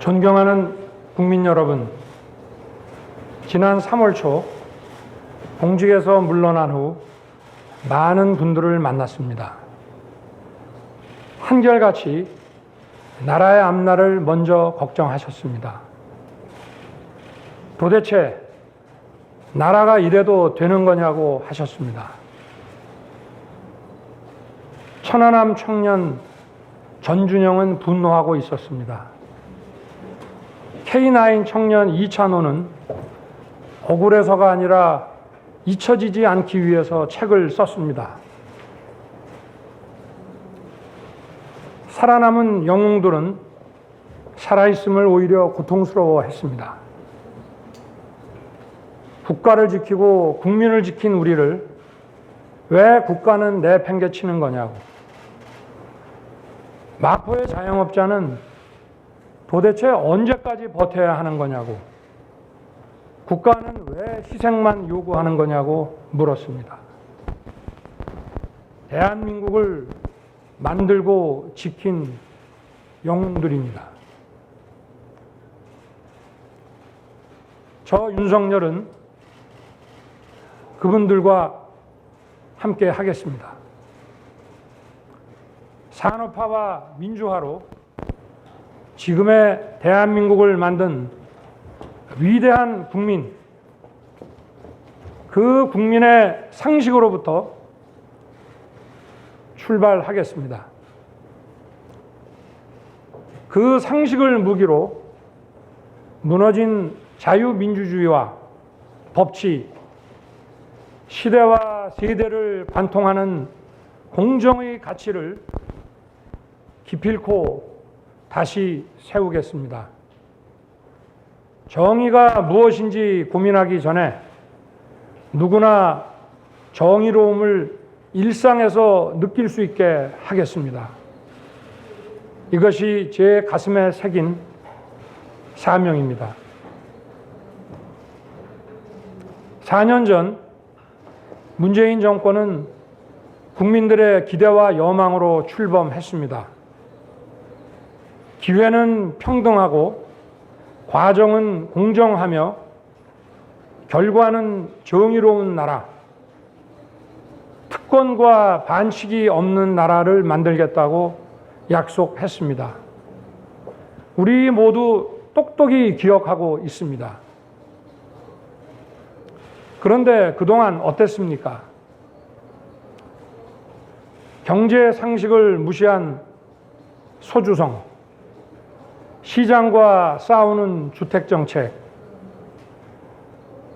존경하는 국민 여러분, 지난 3월 초 공직에서 물러난 후 많은 분들을 만났습니다. 한결같이 나라의 앞날을 먼저 걱정하셨습니다. 도대체 나라가 이래도 되는 거냐고 하셨습니다. 천안함 청년 전준영은 분노하고 있었습니다. K9 청년 이찬호는 억울해서가 아니라 잊혀지지 않기 위해서 책을 썼습니다. 살아남은 영웅들은 살아있음을 오히려 고통스러워했습니다. 국가를 지키고 국민을 지킨 우리를 왜 국가는 내팽개치는 거냐고. 마포의 자영업자는 도대체 언제까지 버텨야 하는 거냐고. 국가는 왜 희생만 요구하는 거냐고 물었습니다. 대한민국을 만들고 지킨 영웅들입니다. 저 윤석열은 그분들과 함께 하겠습니다. 산업화와 민주화로 지금의 대한민국을 만든 위대한 국민, 그 국민의 상식으로부터 출발하겠습니다. 그 상식을 무기로 무너진 자유민주주의와 법치, 시대와 세대를 관통하는 공정의 가치를 기필코 다시 세우겠습니다. 정의가 무엇인지 고민하기 전에 누구나 정의로움을 일상에서 느낄 수 있게 하겠습니다. 이것이 제 가슴에 새긴 사명입니다. 4년 전 문재인 정권은 국민들의 기대와 여망으로 출범했습니다. 기회는 평등하고 과정은 공정하며 결과는 정의로운 나라, 특권과 반칙이 없는 나라를 만들겠다고 약속했습니다. 우리 모두 똑똑히 기억하고 있습니다. 그런데 그동안 어땠습니까? 경제 상식을 무시한 소주성, 시장과 싸우는 주택정책,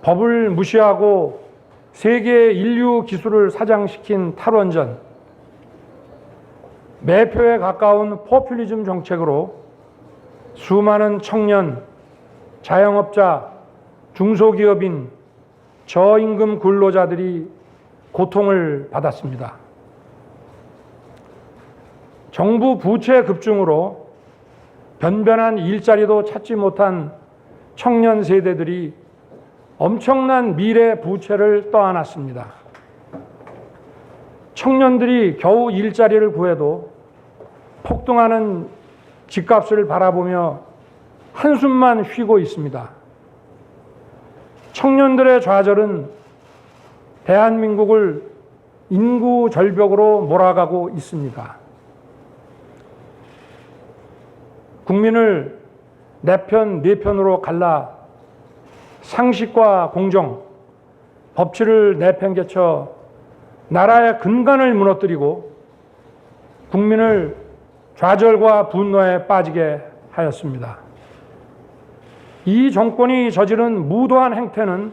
법을 무시하고 세계 인류 기술을 사장시킨 탈원전, 매표에 가까운 포퓰리즘 정책으로 수많은 청년, 자영업자, 중소기업인, 저임금 근로자들이 고통을 받았습니다. 정부 부채 급증으로 변변한 일자리도 찾지 못한 청년 세대들이 엄청난 미래 부채를 떠안았습니다. 청년들이 겨우 일자리를 구해도 폭등하는 집값을 바라보며 한숨만 쉬고 있습니다. 청년들의 좌절은 대한민국을 인구 절벽으로 몰아가고 있습니다. 국민을 내 편, 네 편으로 갈라 상식과 공정, 법치를 내팽개쳐 나라의 근간을 무너뜨리고 국민을 좌절과 분노에 빠지게 하였습니다. 이 정권이 저지른 무도한 행태는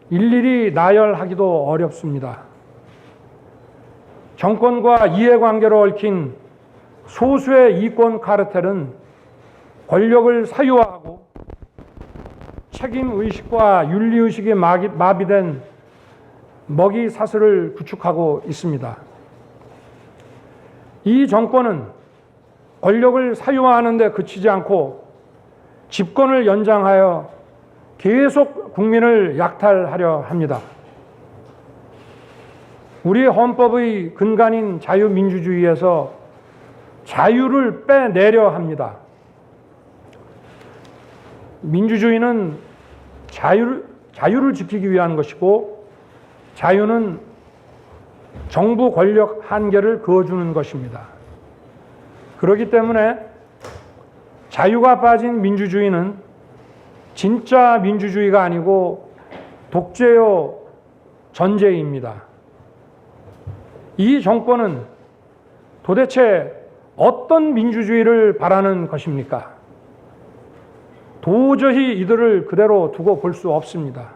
일일이 나열하기도 어렵습니다. 정권과 이해관계로 얽힌 소수의 이권 카르텔은 권력을 사유화하고 책임의식과 윤리의식이 마비된 먹이 사슬을 구축하고 있습니다. 이 정권은 권력을 사유화하는 데 그치지 않고 집권을 연장하여 계속 국민을 약탈하려 합니다. 우리 헌법의 근간인 자유민주주의에서 자유를 빼내려 합니다. 민주주의는 자유를 지키기 위한 것이고, 자유는 정부 권력 한계를 그어주는 것입니다. 그렇기 때문에 자유가 빠진 민주주의는 진짜 민주주의가 아니고 독재요 전제입니다. 이 정권은 도대체 어떤 민주주의를 바라는 것입니까? 도저히 이들을 그대로 두고 볼 수 없습니다.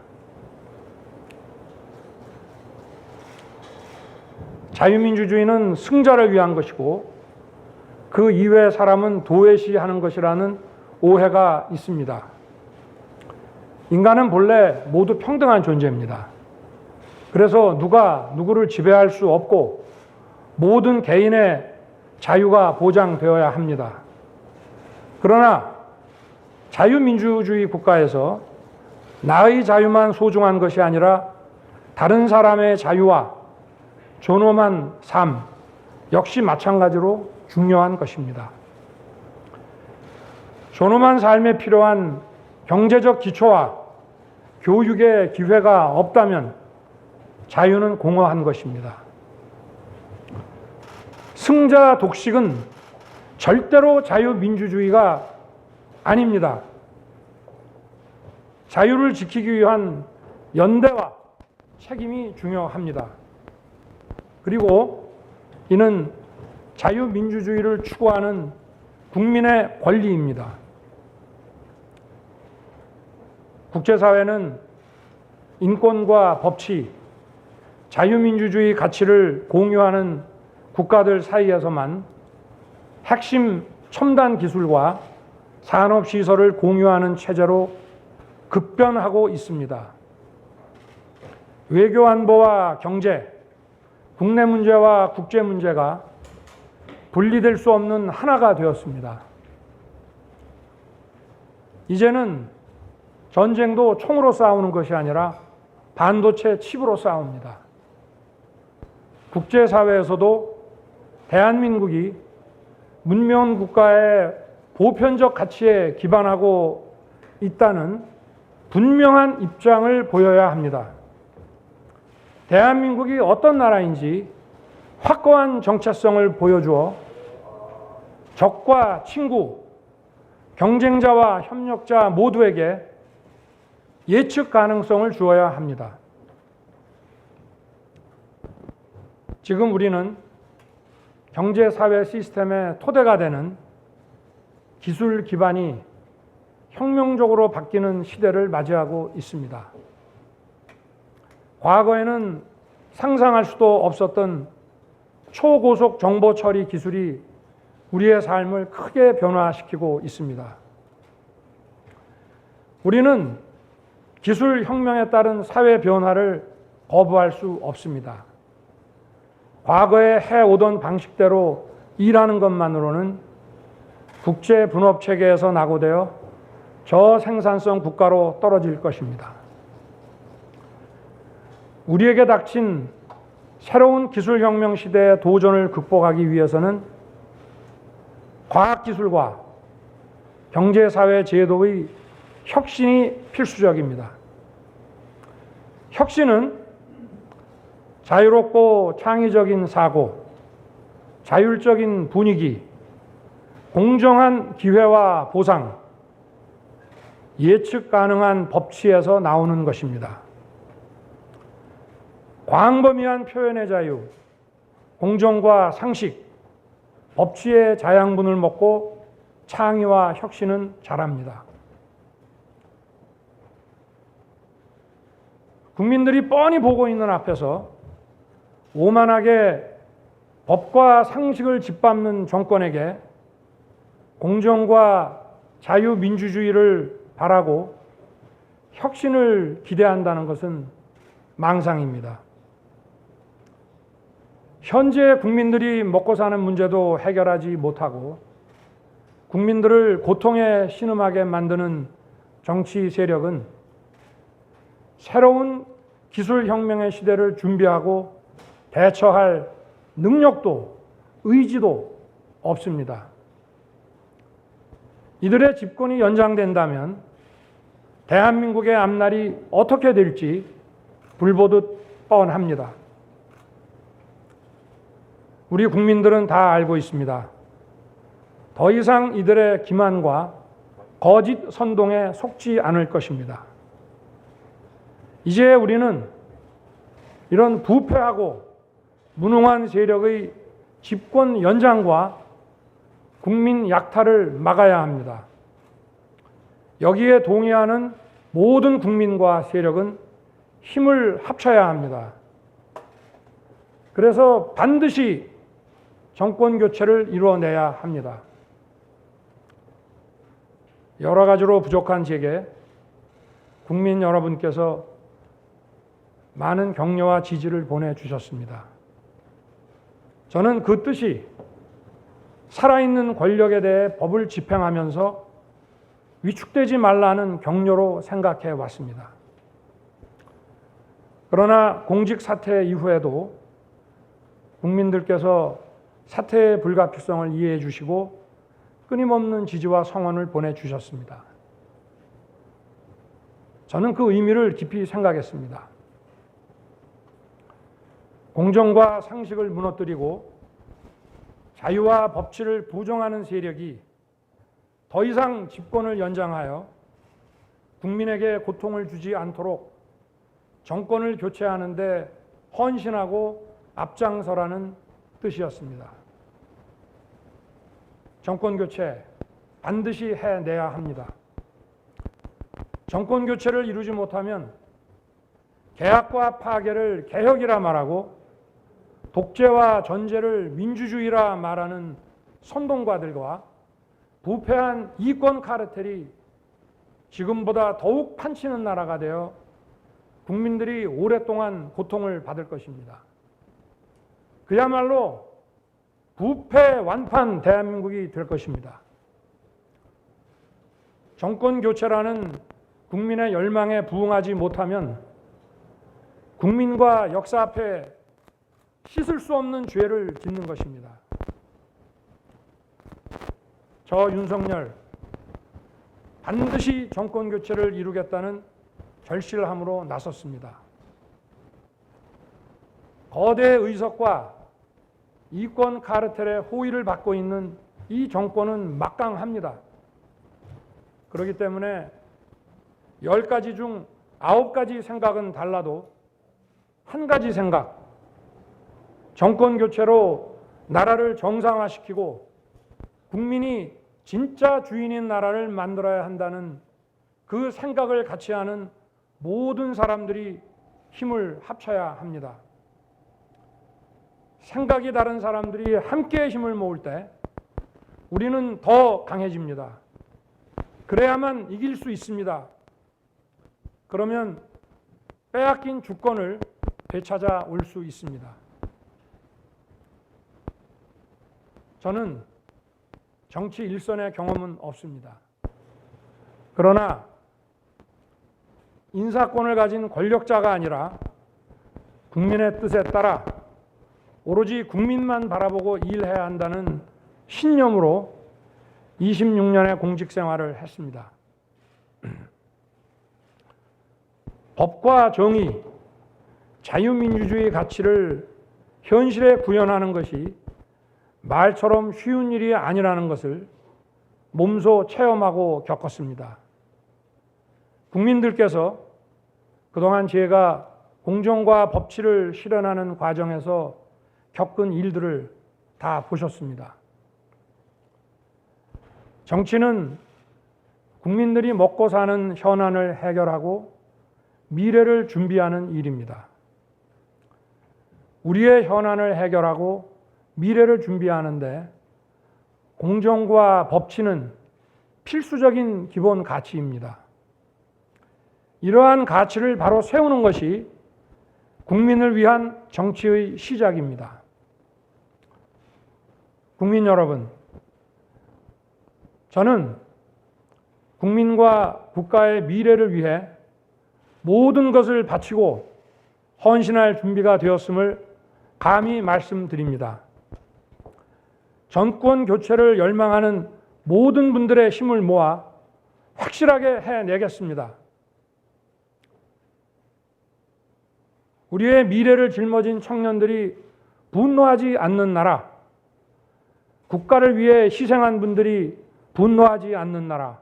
자유민주주의는 승자를 위한 것이고 그 이외의 사람은 도외시하는 것이라는 오해가 있습니다. 인간은 본래 모두 평등한 존재입니다. 그래서 누가 누구를 지배할 수 없고 모든 개인의 자유가 보장되어야 합니다. 그러나 자유민주주의 국가에서 나의 자유만 소중한 것이 아니라 다른 사람의 자유와 존엄한 삶 역시 마찬가지로 중요한 것입니다. 존엄한 삶에 필요한 경제적 기초와 교육의 기회가 없다면 자유는 공허한 것입니다. 승자 독식은 절대로 자유민주주의가 아닙니다. 자유를 지키기 위한 연대와 책임이 중요합니다. 그리고 이는 자유민주주의를 추구하는 국민의 권리입니다. 국제사회는 인권과 법치, 자유민주주의 가치를 공유하는 국가들 사이에서만 핵심 첨단 기술과 산업시설을 공유하는 체제로 급변하고 있습니다. 외교안보와 경제, 국내 문제와 국제 문제가 분리될 수 없는 하나가 되었습니다. 이제는 전쟁도 총으로 싸우는 것이 아니라 반도체 칩으로 싸웁니다. 국제사회에서도 대한민국이 문명 국가의 보편적 가치에 기반하고 있다는 분명한 입장을 보여야 합니다. 대한민국이 어떤 나라인지 확고한 정체성을 보여주어 적과 친구, 경쟁자와 협력자 모두에게 예측 가능성을 주어야 합니다. 지금 우리는 경제사회 시스템의 토대가 되는 기술 기반이 혁명적으로 바뀌는 시대를 맞이하고 있습니다. 과거에는 상상할 수도 없었던 초고속 정보 처리 기술이 우리의 삶을 크게 변화시키고 있습니다. 우리는 기술 혁명에 따른 사회 변화를 거부할 수 없습니다. 과거에 해오던 방식대로 일하는 것만으로는 국제 분업 체계에서 낙오되어 저생산성 국가로 떨어질 것입니다. 우리에게 닥친 새로운 기술혁명 시대의 도전을 극복하기 위해서는 과학기술과 경제사회 제도의 혁신이 필수적입니다. 혁신은 자유롭고 창의적인 사고, 자율적인 분위기, 공정한 기회와 보상, 예측 가능한 법치에서 나오는 것입니다. 광범위한 표현의 자유, 공정과 상식, 법치의 자양분을 먹고 창의와 혁신은 자랍니다. 국민들이 뻔히 보고 있는 앞에서 오만하게 법과 상식을 짓밟는 정권에게 공정과 자유민주주의를 바라고 혁신을 기대한다는 것은 망상입니다. 현재 국민들이 먹고 사는 문제도 해결하지 못하고 국민들을 고통에 신음하게 만드는 정치 세력은 새로운 기술혁명의 시대를 준비하고 대처할 능력도 의지도 없습니다. 이들의 집권이 연장된다면 대한민국의 앞날이 어떻게 될지 불보듯 뻔합니다. 우리 국민들은 다 알고 있습니다. 더 이상 이들의 기만과 거짓 선동에 속지 않을 것입니다. 이제 우리는 이런 부패하고 무능한 세력의 집권 연장과 국민 약탈을 막아야 합니다. 여기에 동의하는 모든 국민과 세력은 힘을 합쳐야 합니다. 그래서 반드시 정권 교체를 이루어내야 합니다. 여러 가지로 부족한 제게 국민 여러분께서 많은 격려와 지지를 보내주셨습니다. 저는 그 뜻이 살아있는 권력에 대해 법을 집행하면서 위축되지 말라는 격려로 생각해 왔습니다. 그러나 공직 사퇴 이후에도 국민들께서 사퇴의 불가피성을 이해해 주시고 끊임없는 지지와 성원을 보내주셨습니다. 저는 그 의미를 깊이 생각했습니다. 공정과 상식을 무너뜨리고 자유와 법치를 부정하는 세력이 더 이상 집권을 연장하여 국민에게 고통을 주지 않도록 정권을 교체하는 데 헌신하고 앞장서라는 뜻이었습니다. 정권 교체 반드시 해내야 합니다. 정권 교체를 이루지 못하면 개혁과 파괴를 개혁이라 말하고 독재와 전제를 민주주의라 말하는 선동가들과 부패한 이권 카르텔이 지금보다 더욱 판치는 나라가 되어 국민들이 오랫동안 고통을 받을 것입니다. 그야말로 부패 완판 대한민국이 될 것입니다. 정권 교체라는 국민의 열망에 부응하지 못하면 국민과 역사 앞에 씻을 수 없는 죄를 짓는 것입니다. 저 윤석열 반드시 정권 교체를 이루겠다는 결실함으로 나섰습니다. 거대 의석과 이권 카르텔의 호의를 받고 있는 이 정권은 막강합니다. 그렇기 때문에 10가지 중 9가지 생각은 달라도 한 가지 생각, 정권 교체로 나라를 정상화시키고 국민이 진짜 주인인 나라를 만들어야 한다는 그 생각을 같이 하는 모든 사람들이 힘을 합쳐야 합니다. 생각이 다른 사람들이 함께 힘을 모을 때 우리는 더 강해집니다. 그래야만 이길 수 있습니다. 그러면 빼앗긴 주권을 되찾아 올 수 있습니다. 저는 정치 일선의 경험은 없습니다. 그러나 인사권을 가진 권력자가 아니라 국민의 뜻에 따라 오로지 국민만 바라보고 일해야 한다는 신념으로 26년의 공직 생활을 했습니다. 법과 정의, 자유민주주의 가치를 현실에 구현하는 것이 말처럼 쉬운 일이 아니라는 것을 몸소 체험하고 겪었습니다. 국민들께서 그동안 제가 공정과 법치를 실현하는 과정에서 겪은 일들을 다 보셨습니다. 정치는 국민들이 먹고 사는 현안을 해결하고 미래를 준비하는 일입니다. 우리의 현안을 해결하고 미래를 준비하는데 공정과 법치는 필수적인 기본 가치입니다. 이러한 가치를 바로 세우는 것이 국민을 위한 정치의 시작입니다. 국민 여러분, 저는 국민과 국가의 미래를 위해 모든 것을 바치고 헌신할 준비가 되었음을 감히 말씀드립니다. 정권 교체를 열망하는 모든 분들의 힘을 모아 확실하게 해내겠습니다. 우리의 미래를 짊어진 청년들이 분노하지 않는 나라, 국가를 위해 희생한 분들이 분노하지 않는 나라,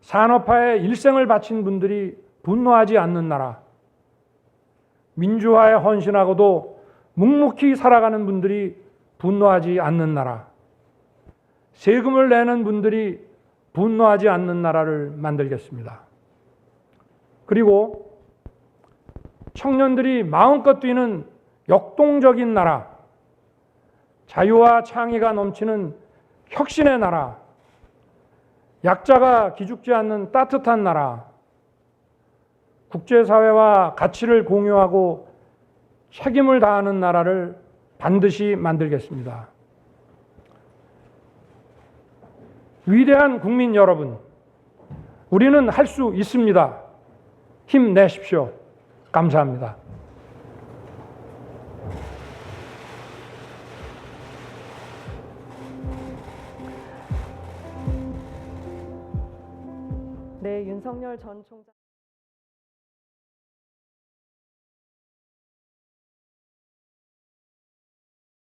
산업화에 일생을 바친 분들이 분노하지 않는 나라, 민주화에 헌신하고도 묵묵히 살아가는 분들이 분노하지 않는 나라, 세금을 내는 분들이 분노하지 않는 나라를 만들겠습니다. 그리고 청년들이 마음껏 뛰는 역동적인 나라, 자유와 창의가 넘치는 혁신의 나라, 약자가 기죽지 않는 따뜻한 나라, 국제사회와 가치를 공유하고 책임을 다하는 나라를 반드시 만들겠습니다. 위대한 국민 여러분, 우리는 할 수 있습니다. 힘내십시오. 감사합니다. 네, 윤석열 전 총장.